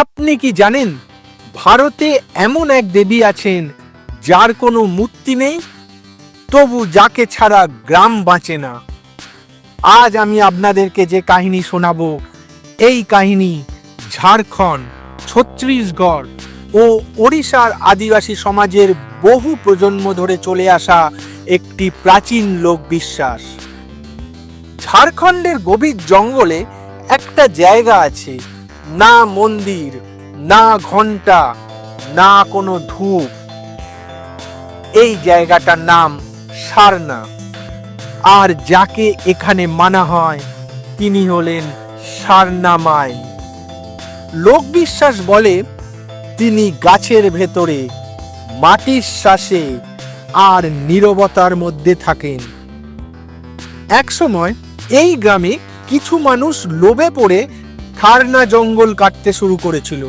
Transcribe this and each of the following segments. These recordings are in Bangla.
আপনি কি জানেন ভারতে এমন এক দেবী আছেন যার কোনো মূর্তি নেই, তবু যাকে ছাড়া গ্রাম বাঁচে না। আজ আমি আপনাদেরকে যে কাহিনী শোনাবো, এই কাহিনী ঝাড়খণ্ড, ছত্তিশগড় ও ওড়িশার আদিবাসী সমাজের বহু প্রজন্ম ধরে চলে আসা একটি প্রাচীন লোকবিশ্বাস। ঝাড়খণ্ডের গভীর জঙ্গলে একটা জায়গা আছে, না মন্দির, না ঘন্টা, না কোনো ধূপ। এই জায়গাটার নাম সারনা, আর যাকে এখানে মানা হয় তিনি হলেন সারনা মাই। লোকবিশ্বাস বলে তিনি গাছের ভেতরে, মাটির শ্বাসে আর নীরবতার মধ্যে থাকেন। একসময় এই গ্রামে কিছু মানুষ লোভে পড়ে সারনা জঙ্গল কাটতে শুরু করেছিল।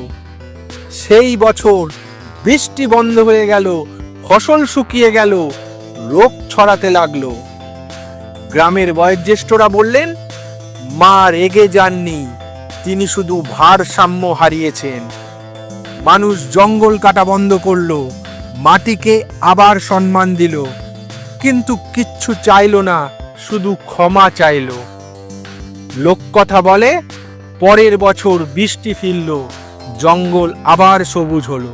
সেই বছর বৃষ্টি বন্ধ হয়ে গেল, ফসল শুকিয়ে গেল, রোগ ছড়াতে লাগলো। গ্রামের বয়োজ্যেষ্ঠরা বললেন, মা রেগে যাননি, তিনি শুধু ভারসাম্য হারিয়েছেন। মানুষ জঙ্গল কাটা বন্ধ করলো, মাটিকে আবার সম্মান দিল, কিন্তু কিচ্ছু চাইলো না, শুধু ক্ষমা চাইলো। লোককথা বলে পরের বছর বৃষ্টি ফিরল, জঙ্গল আবার সবুজ হলো।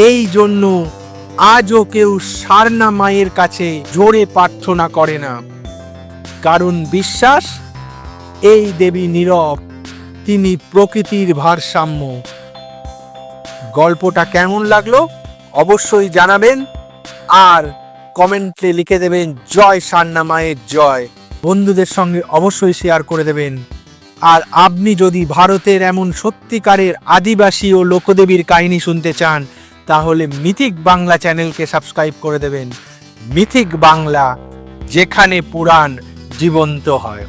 এই জন্য আজও কেউ সারনা মায়ের কাছে জোরে প্রার্থনা করে না, কারণ বিশ্বাস এই দেবী নীরব, তিনি প্রকৃতির ভারসাম্য। গল্পটা কেমন লাগলো অবশ্যই জানাবেন, আর কমেন্টে লিখে দেবেন জয় সারনা মায়ের জয়। বন্ধুদের সঙ্গে অবশ্যই শেয়ার করে দেবেন। আর আপনি যদি ভারতের এমন সত্যিকারের আদিবাসী ও লোকদেবীর কাহিনী শুনতে চান, তাহলে মিথিক বাংলা চ্যানেলকে সাবস্ক্রাইব করে দেবেন। মিথিক বাংলা, যেখানে পুরাণ জীবন্ত হয়।